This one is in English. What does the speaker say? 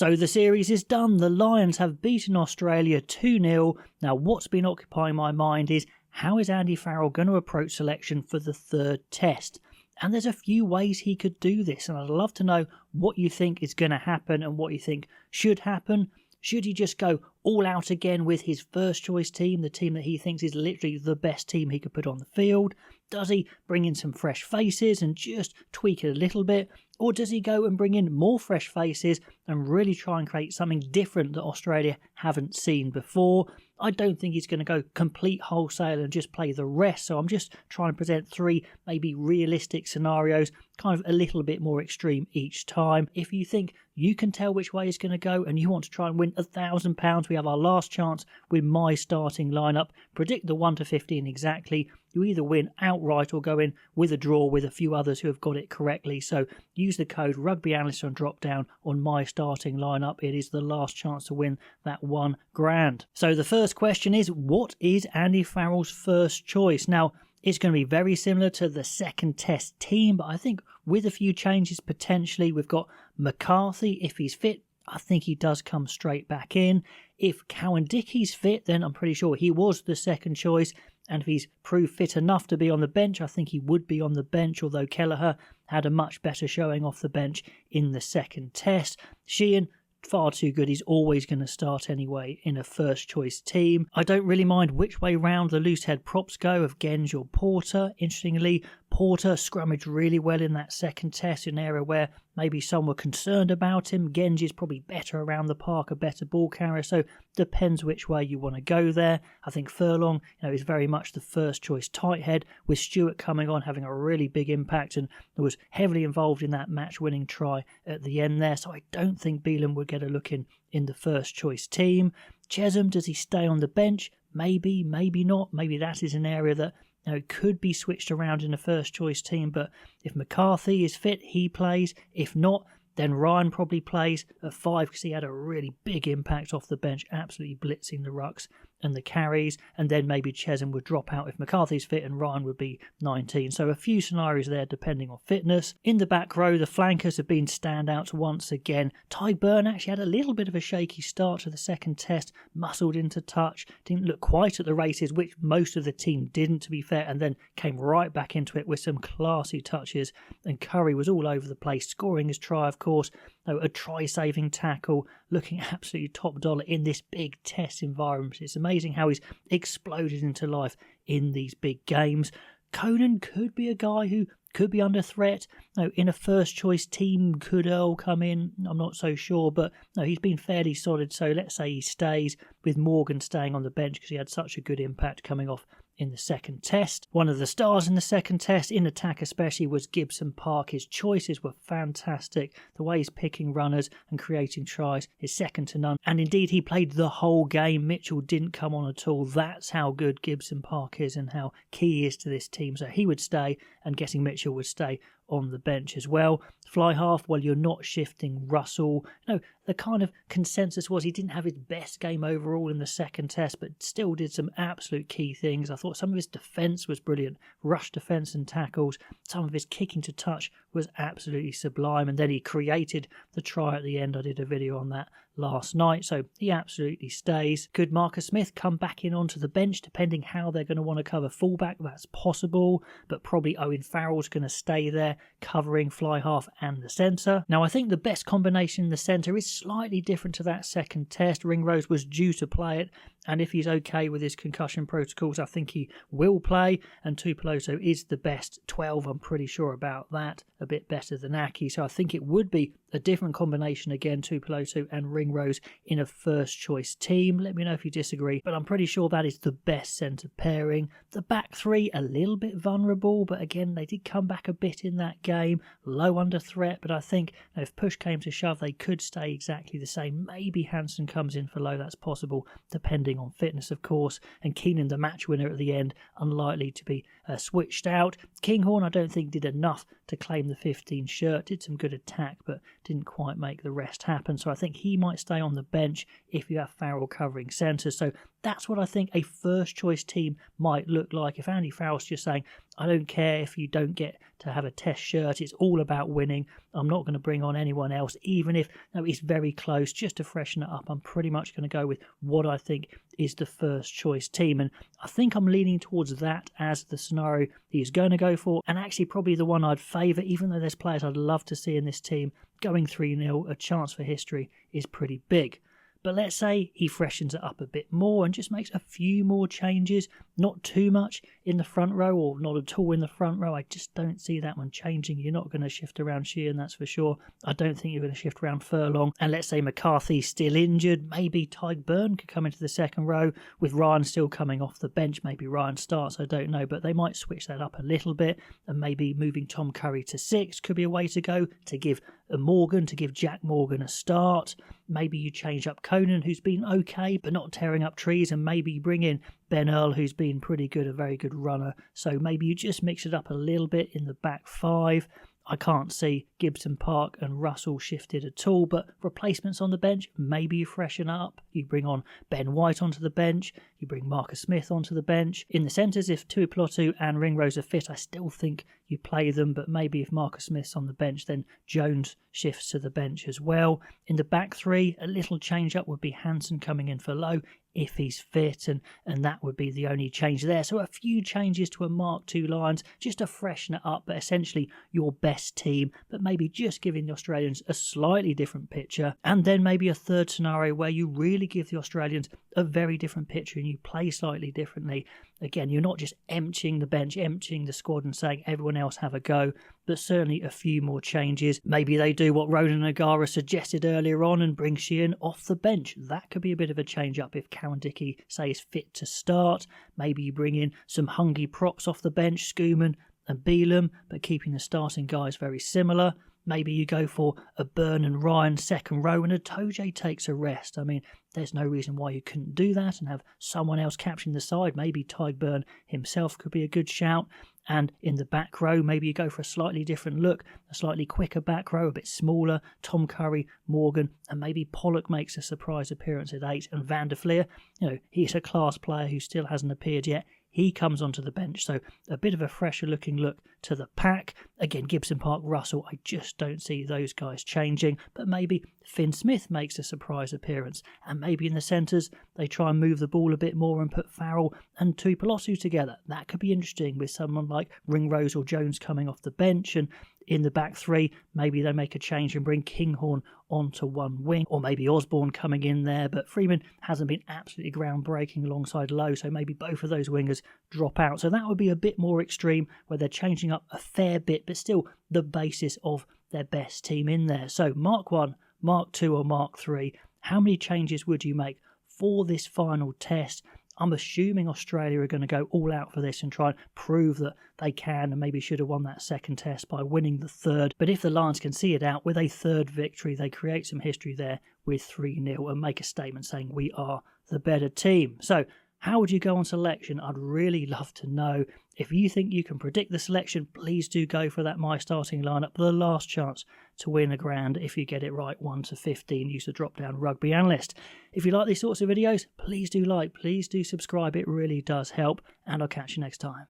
So the series is done. The Lions have beaten Australia 2-0. Now what's been occupying my mind is, how is Andy Farrell going to approach selection for the third test? And there's a few ways he could do this, and I'd love to know what you think is going to happen and what you think should happen. Should he just go all out again with his first choice team, the team that he thinks is literally the best team he could put on the field? Does he bring in some fresh faces and just tweak it a little bit? Or does he go and bring in more fresh faces and really try and create something different that Australia haven't seen before? I don't think he's going to go complete wholesale and just play the rest. So I'm just trying to present three maybe realistic scenarios, kind of a little bit more extreme each time. If you think you can tell which way he's going to go and you want to try and win £1,000, we have our last chance with my starting lineup. Predict the 1 to 15 exactly. You either win outright or go in with a draw with a few others who have got it correctly. So use the code RugbyAnalyst on drop down on my starting lineup. It is the last chance to win that £1,000. So the first question is, what is Andy Farrell's first choice? Now, it's going to be very similar to the second test team, but I think with a few changes potentially. We've got McCarthy, if he's fit, I think he does come straight back in. If Cowan-Dickey's fit, then I'm pretty sure he was the second choice. And if he's proved fit enough to be on the bench, I think he would be on the bench, although Kelleher had a much better showing off the bench in the second test. Sheehan, far too good. He's always going to start anyway in a first choice team. I don't really mind which way round the loose head props go of Genge or Porter. Interestingly, Porter scrummaged really well in that second test, in an area where maybe some were concerned about him. Genge is probably better around the park, a better ball carrier, so depends which way you want to go there. I think Furlong, is very much the first choice tight head, with Stewart coming on, having a really big impact, and was heavily involved in that match-winning try at the end there, so I don't think Bealham would get a look in the first choice team. Chesham, does he stay on the bench? Maybe, maybe not. Maybe that is an area that it could be switched around in a first choice team, but if McCarthy is fit, he plays. If not, then Ryan probably plays at 5 because he had a really big impact off the bench, absolutely blitzing the rucks and the carries, and then maybe Chesham would drop out if McCarthy's fit and Ryan would be 19. So a few scenarios there depending on fitness. In the back row, the flankers have been standouts once again. Ty Burn actually had a little bit of a shaky start to the second test, muscled into touch, didn't look quite at the races, which most of the team didn't, to be fair, and then came right back into it with some classy touches, and Curry was all over the place, scoring his try, of course, a try-saving tackle, looking absolutely top dollar in this big test environment. It's amazing how he's exploded into life in these big games. Conan could be a guy who could be under threat. In a first choice team, could Earl come in? I'm not so sure, but he's been fairly solid, so let's say he stays, with Morgan staying on the bench because he had such a good impact coming off in the second test. One of the stars in the second test, in attack especially, was Gibson Park. His choices were fantastic. The way he's picking runners and creating tries is second to none. And indeed, he played the whole game. Mitchell didn't come on at all. That's how good Gibson Park is and how key he is to this team. So he would stay, and guessing Mitchell would stay on the bench as well. Fly half, well, you're not shifting Russell. The kind of consensus was he didn't have his best game overall in the second test, but still did some absolute key things. I thought some of his defence was brilliant. Rush defence and tackles. Some of his kicking to touch was absolutely sublime. And then he created the try at the end. I did a video on that last night, so he absolutely stays. Could Marcus Smith come back in onto the bench, depending how they're going to want to cover fullback? That's possible, but probably Owen Farrell's going to stay there, covering fly half and the centre. Now, I think the best combination in the centre is slightly different to that second test. Ringrose was due to play it, and if he's okay with his concussion protocols, I think he will play, and Tuipulotu is the best 12, I'm pretty sure about that, a bit better than Aki, so I think it would be a different combination again, Tuipulotu and Ringrose in a first choice team. Let me know if you disagree, but I'm pretty sure that is the best centre pairing. The back three, a little bit vulnerable, but again, they did come back a bit in that game, low under threat, but I think if push came to shove, they could stay exactly the same. Maybe Hansen comes in for low, that's possible, depending on fitness, of course, and Keenan, the match winner at the end, unlikely to be switched out. Kinghorn, I don't think, did enough to claim the 15 shirt, did some good attack, but didn't quite make the rest happen, so I think he might stay on the bench if you have Farrell covering centre. So that's what I think a first choice team might look like. If Andy Farrell's just saying, I don't care if you don't get to have a test shirt. It's all about winning. I'm not going to bring on anyone else, even if it's very close. Just to freshen it up, I'm pretty much going to go with what I think is the first choice team. And I think I'm leaning towards that as the scenario he's going to go for. And actually probably the one I'd favour, even though there's players I'd love to see in this team. Going 3-0, a chance for history is pretty big. But let's say he freshens it up a bit more and just makes a few more changes, not too much in the front row or not at all in the front row. I just don't see that one changing. You're not going to shift around Sheehan, that's for sure. I don't think you're going to shift around Furlong. And let's say McCarthy's still injured. Maybe Tyg Burn could come into the second row with Ryan still coming off the bench. Maybe Ryan starts, I don't know. But they might switch that up a little bit, and maybe moving Tom Curry to 6 could be a way to go, to give Jack Morgan a start. Maybe you change up Conan, who's been okay but not tearing up trees, and maybe you bring in Ben Earl, who's been pretty good, a very good runner. So maybe you just mix it up a little bit in the back 5. I can't see Gibson Park and Russell shifted at all, but replacements on the bench, maybe you freshen up. You bring on Ben White onto the bench. You bring Marcus Smith onto the bench. In the centres, if Tuipulotu and Ringrose are fit, I still think you play them, but maybe if Marcus Smith's on the bench, then Jones shifts to the bench as well. In the back 3, a little change up would be Hansen coming in for Lowe if he's fit, and that would be the only change there. So a few changes to a Mark II Lions just to freshen it up, but essentially your best team, but maybe just giving the Australians a slightly different picture. And then maybe a third scenario where you really give the Australians a very different picture and you play slightly differently. Again, you're not just emptying the bench, emptying the squad and saying everyone else have a go, but certainly a few more changes. Maybe they do what Ronan Nagara suggested earlier on and bring Sheehan off the bench. That could be a bit of a change up if Cowan Dickey, say, is fit to start. Maybe you bring in some hungry props off the bench, Schoeman and Beelum, but keeping the starting guys very similar. Maybe you go for a Byrne and Ryan second row and a Toje takes a rest. I mean, there's no reason why you couldn't do that and have someone else capturing the side. Maybe Tyg Byrne himself could be a good shout. And in the back row, maybe you go for a slightly different look, a slightly quicker back row, a bit smaller. Tom Curry, Morgan, and maybe Pollock makes a surprise appearance at 8. And Van der Fleer, he's a class player who still hasn't appeared yet. He comes onto the bench, so a bit of a fresher looking look to the pack. Again, Gibson Park, Russell, I just don't see those guys changing, but maybe Finn Smith makes a surprise appearance, and maybe in the centres they try and move the ball a bit more and put Farrell and Tuipulotu together. That could be interesting with someone like Ringrose or Jones coming off the bench, and in the back 3, maybe they make a change and bring Kinghorn onto one wing, or maybe Osborne coming in there, but Freeman hasn't been absolutely groundbreaking alongside Lowe, so maybe both of those wingers drop out. So that would be a bit more extreme, where they're changing up a fair bit, but still the basis of their best team in there. So Mark 1, Mark 2 or Mark 3, how many changes would you make for this final test? I'm assuming Australia are going to go all out for this and try and prove that they can and maybe should have won that second test by winning the third. But if the Lions can see it out with a third victory, they create some history there with 3-0 and make a statement saying we are the better team. So how would you go on selection? I'd really love to know. If you think you can predict the selection, please do go for that My Starting Lineup. The last chance to win a grand if you get it right, 1 to 15. Use the drop-down Rugby Analyst. If you like these sorts of videos, please do like, please do subscribe. It really does help. And I'll catch you next time.